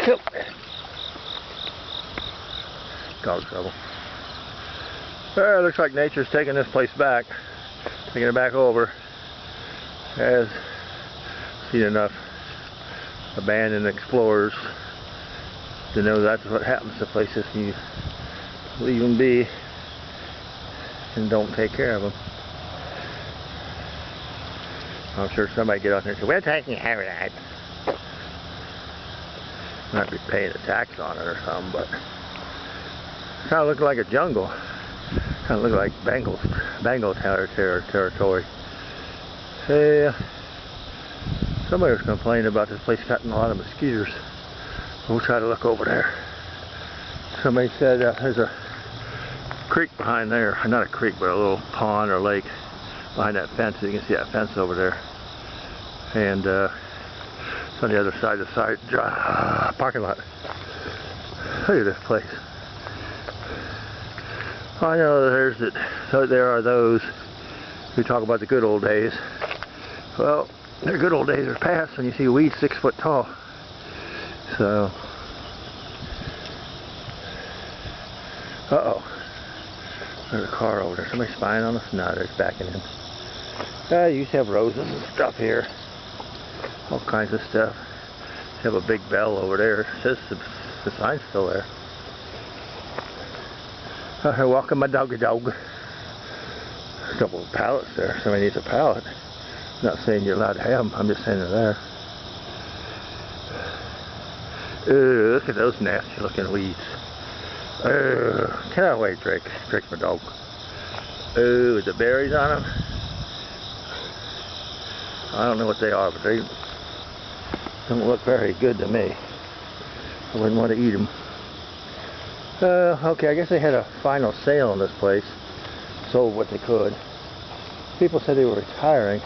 Yep. Dog trouble. Well, it looks like nature's taking this place back. Taking it back over. Has seen enough abandoned explorers to know that's what happens to places. You leave them be and don't take care of them. I'm sure somebody get out there and say, we're taking care of that. Might be paying a tax on it or something, but it kind of looking like a jungle. Kind of look like Bengal territory. Hey, somebody was complaining about this place catching a lot of mosquitoes. We'll try to look over there. Somebody said there's a creek behind there. Not a creek, but a little pond or lake behind that fence. You can see that fence over there. And it's on the other side of the parking lot. Look at this place. I know there are those who talk about the good old days. Well, the good old days are past when you see weeds 6 foot tall. So, there's a car over there. Somebody's spying on us. No, they're backing in. You used to have roses and stuff here. All kinds of stuff. You have a big bell over there. It says the sign's still there. Walking my doggy dog. A couple of pallets there. Somebody needs a pallet. I'm not saying you're allowed to have them. I'm just saying they're there. Look at those nasty looking weeds. Get out of the way, Drake. Drake's my dog. With the berries on them. I don't know what they are, but they don't look very good to me. I wouldn't want to eat them. Okay, I guess they had a final sale in this place. Sold what they could. People said they were retiring.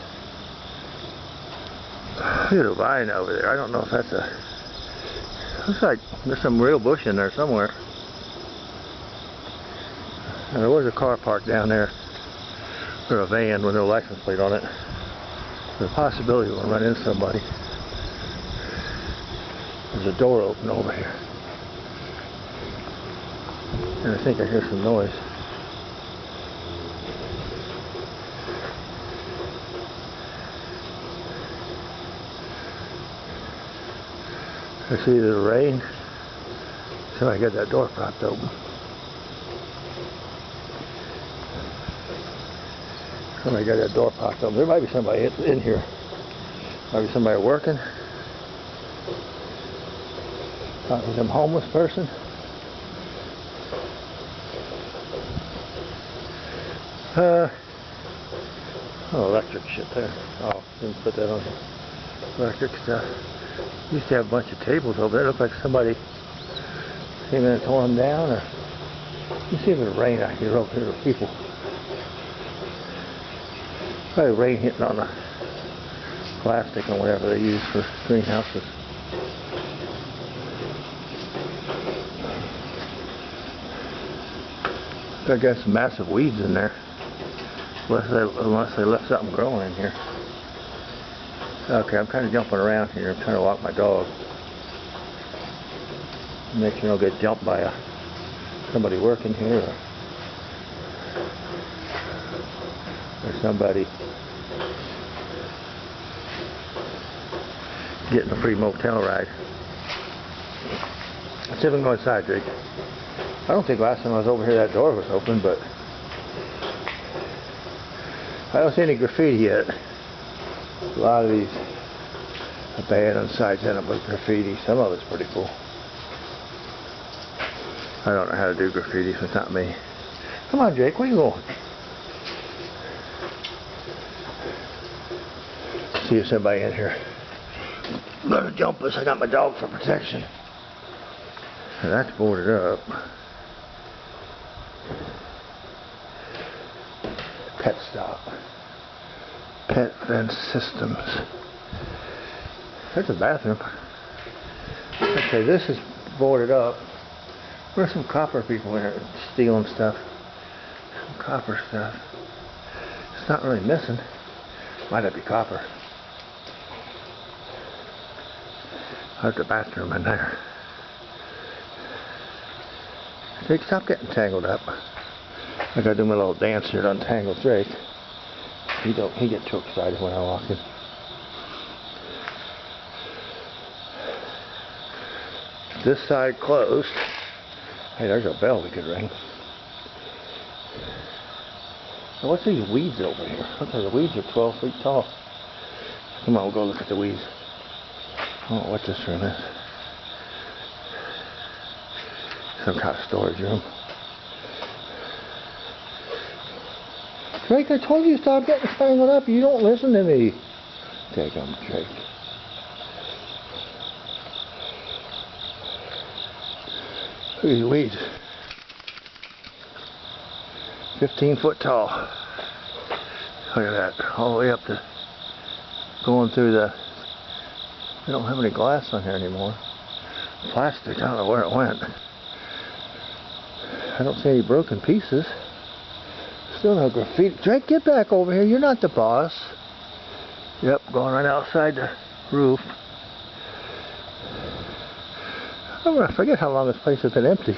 Look at a vine over there. I don't know if that's a... Looks like there's some real bush in there somewhere. And there was a car parked down there. Or a van with no license plate on it. There's a possibility we'll run into somebody. There's a door open over here. And I think I hear some noise. It's either the rain, so I got that door propped open. Somebody got that door propped open. There might be somebody in here. Might be somebody working. Probably some homeless person. Electric shit there. Oh, didn't put that on the electric stuff. Used to have a bunch of tables over there. It looked like somebody came in and tore them down. Or you see if it rain out here over here with people. Probably rain hitting on the plastic or whatever they use for greenhouses. I got some massive weeds in there. Unless they left something growing in here. Okay, I'm kind of jumping around here. I'm trying to walk my dog. Make sure I don't get jumped by somebody working here or somebody getting a free motel ride. Let's see if we can go inside, Jake. I don't think last time I was over here that door was open, but I don't see any graffiti yet. A lot of these abandoned sites end up with graffiti. Some of it's pretty cool. I don't know how to do graffiti, so it's not me. Come on, Jake, where you going? See if somebody in here. I'm gonna jump us. I got my dog for protection. And that's boarded up. Pet stop. Pet fence systems. There's a bathroom. Okay, this is boarded up. There's some copper people in here stealing stuff. Some copper stuff. It's not really missing. Might not be copper. There's the bathroom in there. Jake, stop getting tangled up. I gotta do my little dance here to untangle Drake. He gets too excited when I walk in. This side closed. Hey, there's a bell we could ring. Now what's these weeds over here? Look, the weeds are 12 feet tall. Come on, we'll go look at the weeds. I don't know what this room is. Some kind of storage room. Drake, I told you to stop getting tangled up. You don't listen to me. Take him, Drake. Look at these weeds. 15 foot tall. Look at that. All the way up to going through the... We don't have any glass on here anymore. Plastic, I don't know where it went. I don't see any broken pieces. Still no graffiti. Drake, get back over here. You're not the boss. Yep, going right outside the roof. I forget how long this place has been empty.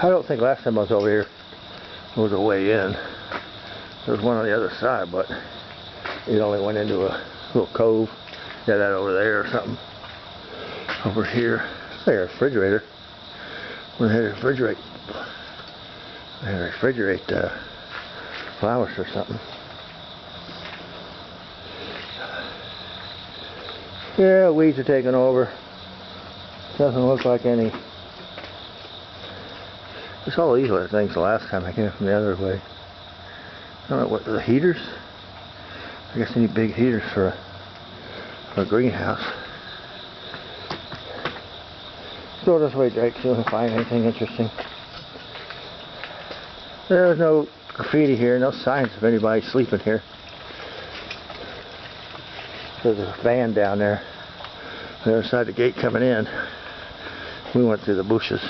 I don't think last time I was over here there was a way in. There was one on the other side, but it only went into a little cove. Yeah, that over there or something. Over here. It's like a refrigerator. Where they refrigerate. They refrigerate flowers or something. Yeah, weeds are taking over. Doesn't look like any. I saw these other things the last time I came from the other way. I don't know what, the heaters? I guess they need big heaters for a greenhouse. Go this way, Drake, see if we can find anything interesting. There's no graffiti here, no signs of anybody sleeping here. There's a van down there. On the other side of the gate coming in. We went through the bushes.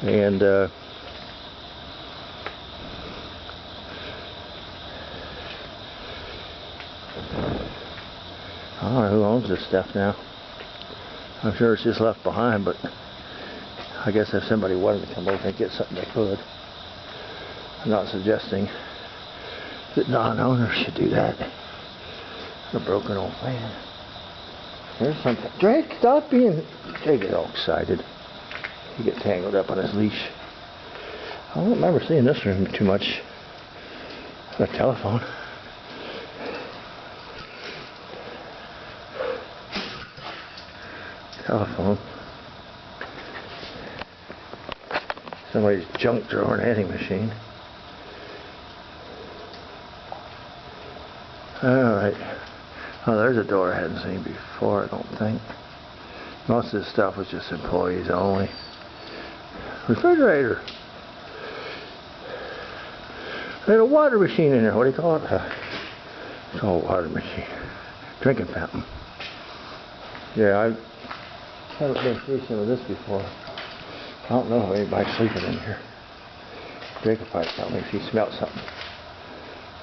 And I don't know who owns this stuff now. I'm sure it's just left behind, but I guess if somebody wanted to come over and get something, they could. I'm not suggesting that non-owners should do that. A broken old fan. There's something. Drake, stop being... Drake is all excited. He gets tangled up on his leash. I don't remember seeing this room too much. A telephone. Telephone. Somebody's junk drawer and adding machine. Alright. Oh, there's a door I hadn't seen before, I don't think. Most of this stuff was just employees only. Refrigerator. There's a water machine in there. What do you call it? It's called a water machine. Drinking fountain. Yeah, I haven't been through some of this before. I don't know if anybody's sleeping in here. Drake will probably tell me if he smelled something.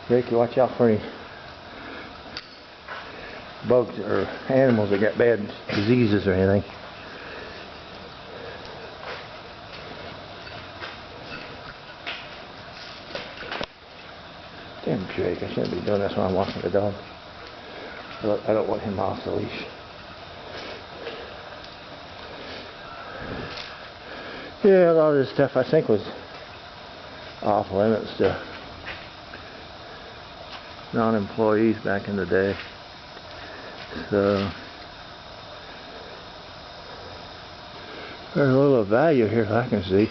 Drake, you watch out for any bugs or animals that got bad diseases or anything. Damn Jake, I shouldn't be doing this when I'm walking the dog. I don't want him off the leash. Yeah, a lot of this stuff I think was off limits to non-employees back in the day. So there's a little value here that I can see.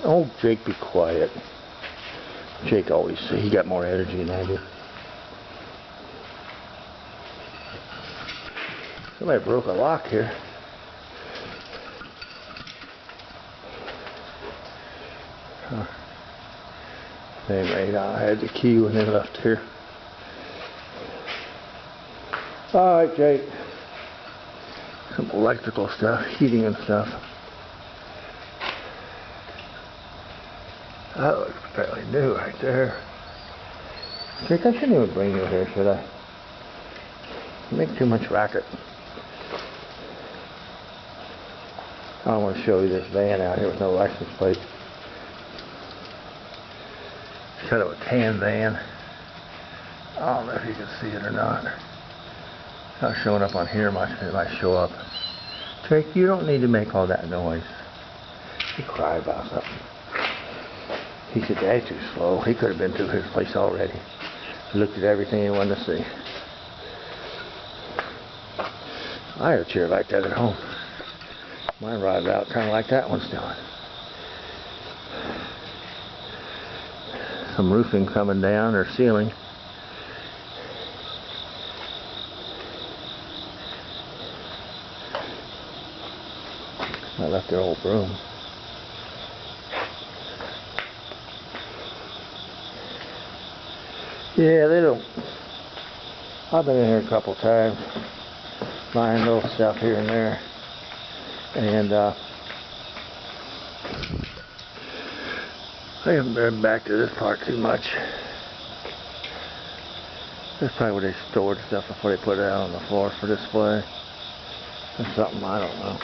Oh, Jake, be quiet. Jake always, he got more energy than I do. Somebody broke a lock here. Huh. Anyway, I had the key when they left here. Alright, Jake. Some electrical stuff, heating and stuff. That looks fairly new right there. Jake, I shouldn't even bring you here, should I? You make too much racket. I want to show you this van out here with no license plate. It's kind of a tan van. I don't know if you can see it or not. It's not showing up on here. It might show up. Jake, you don't need to make all that noise. He cried about something. He said, Dad's too slow. He could have been through his place already. He looked at everything he wanted to see. I had a chair like that at home. Mine arrived out kind of like that one's doing. Some roofing coming down or ceiling. I left their old broom. Yeah, they don't. I've been in here a couple times, buying little stuff here and there, and I haven't been back to this part too much. That's probably where they stored stuff before they put it out on the floor for display. Or something, I don't know.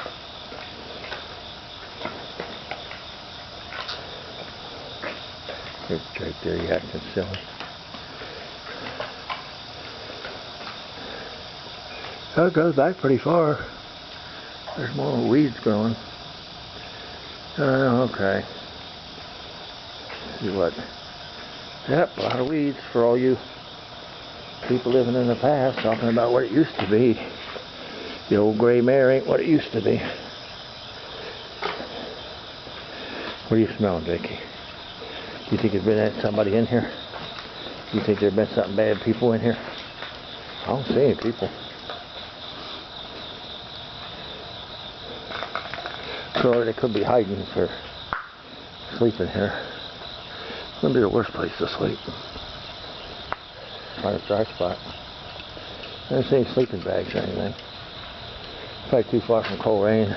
Here's Drake there, you acting silly. Oh, it goes back pretty far. There's more weeds growing. Okay. See what? Yep, a lot of weeds for all you people living in the past, talking about what it used to be. The old gray mare ain't what it used to be. What are you smelling, Jakey? You think there's been somebody in here? You think there's been something bad people in here? I don't see any people. So they could be hiding for sleeping here. It's going to be the worst place to sleep. Find a dry spot. I don't see any sleeping bags or anything. Probably too far from Colerain.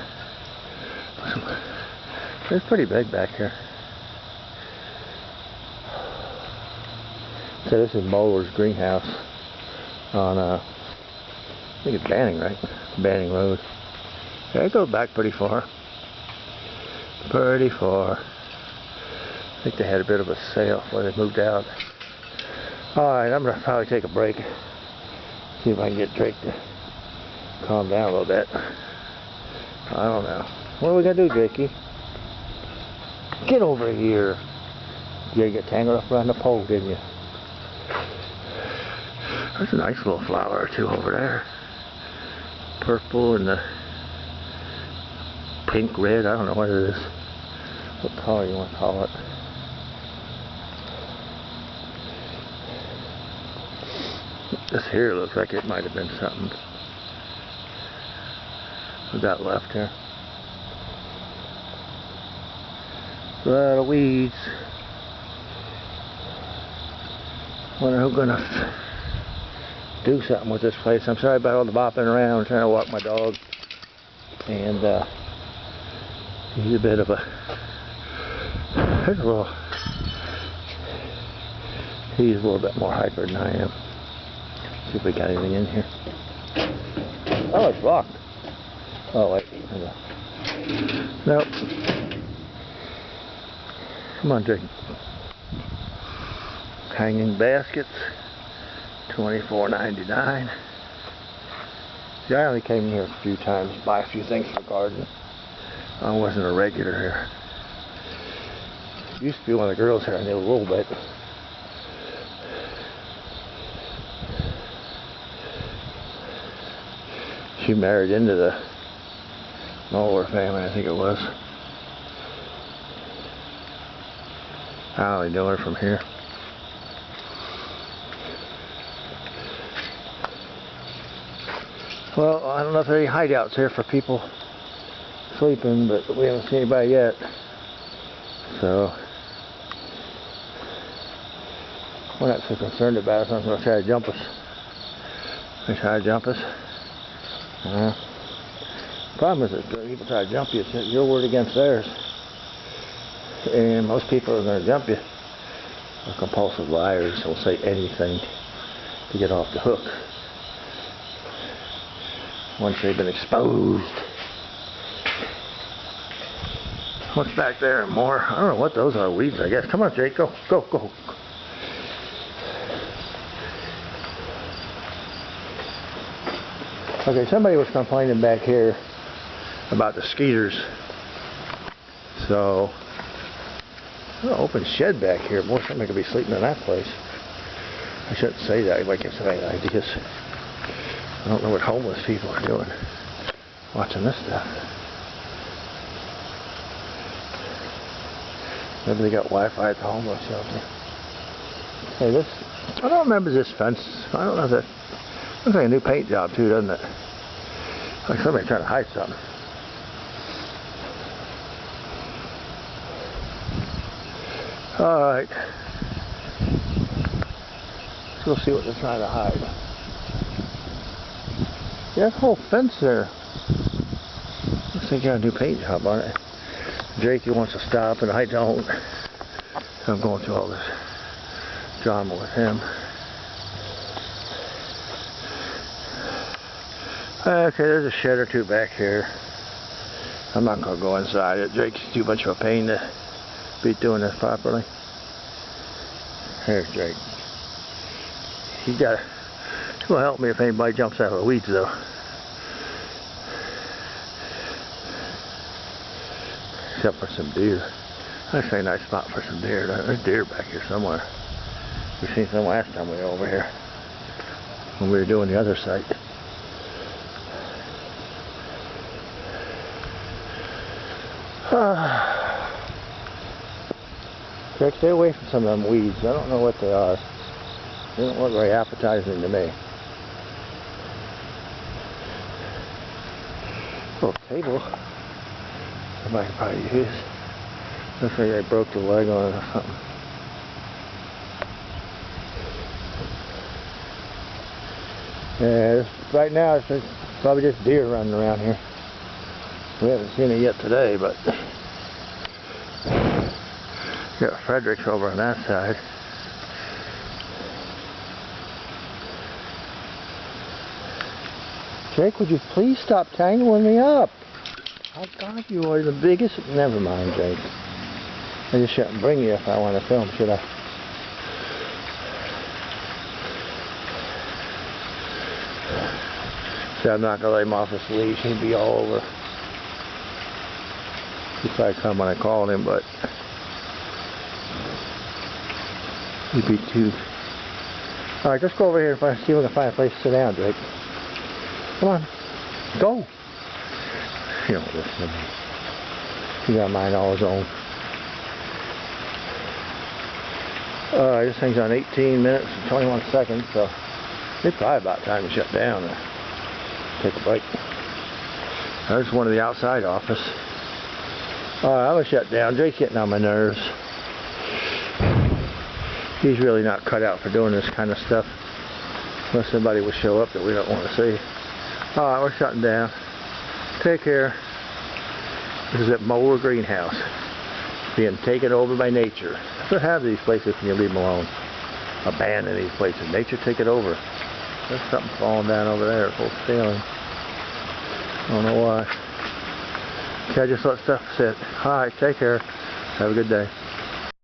It's pretty big back here. So this is Moeller's greenhouse on, I think it's Banning, right? Banning Road. Yeah, it goes back pretty far. Pretty far. I think they had a bit of a sale before they moved out. Alright, I'm going to probably take a break. See if I can get Drake to calm down a little bit. I don't know. What are we going to do, Drakey? Get over here. You get tangled up around the pole, didn't you? There's a nice little flower or two over there. Purple and the pink, red, I don't know what it is. What color you want to call it. This here looks like it might have been something we got left here. A lot of weeds. Wonder who's gonna do something with this place. I'm sorry about all the bopping around. I'm trying to walk my dog, and he's a bit of a. He's a little bit more hyper than I am. See if we got anything in here. Oh, it's locked. Oh wait, nope. Come on, Jake. Hanging baskets, $24.99. See, I only came here a few times to buy a few things for garden. I wasn't a regular here. Used to be one of the girls here. I knew a little bit. She married into the Moeller family, I think it was. I only know her from here. Well, I don't know if there are any hideouts here for people sleeping, but we haven't seen anybody yet. So we're not so concerned about it. Someone's going to try to jump us. They try to jump us. Problem is that people try to jump you. It's your word against theirs. And most people are going to jump you or compulsive liars will say anything to get off the hook once they've been exposed. What's back there? More? I don't know what those are. Weeds, I guess. Come on, Jake. Go. Go. Go. Okay, somebody was complaining back here about the skeeters. So, open shed back here. Boy, somebody could be sleeping in that place. I shouldn't say that. Everybody gets the right ideas. I don't know what homeless people are doing watching this stuff. Maybe they got Wi-Fi at the homeless shelter. Hey, this, I don't remember this fence. I don't know if that, looks like a new paint job too, doesn't it? Like somebody trying to hide something. Alright. Let's go see what they're trying to hide. Yeah, that whole fence there. Looks like you got a new paint job on it. Jake, he wants to stop and I don't. So I'm going through all this drama with him. Okay, there's a shed or two back here. I'm not going to go inside it. Jake's too much of a pain to be doing this properly. Here's Jake. He'll help me if anybody jumps out of the weeds though. Except for some deer. That's a nice spot for some deer. There's deer back here somewhere. We seen some last time we were over here when we were doing the other site. Jake, stay away from some of them weeds. I don't know what they are. They don't look very appetizing to me. Little table. Somebody can probably use. Looks like they broke the leg on it or something. Yeah, right now it's probably just deer running around here. We haven't seen it yet today, but got Frederick's over on that side. Jake, would you please stop tangling me up? Oh God, you are the biggest. Never mind, Jake. I just shouldn't bring you if I want to film, should I? See, I'm not gonna let him off his leash. He'd be all over. He'd probably come when I called him, but he'd be too. All right, just go over here and see if we can find a place to sit down, Jake. Come on, go. You don't listen to me. He got mine all his own. This thing's on 18 minutes and 21 seconds, so it's probably about time to shut down and take a break. There's one of the outside office. Alright, I'm gonna shut down. Jake's getting on my nerves. He's really not cut out for doing this kind of stuff unless somebody will show up that we don't want to see. Alright, we're shutting down. Take care. This is at Mower Greenhouse. Being taken over by nature. That's what happens to these places when you leave them alone. Abandon these places. Nature take it over. There's something falling down over there. Full ceiling. I don't know why. Okay, I just let stuff sit. Alright, take care. Have a good day.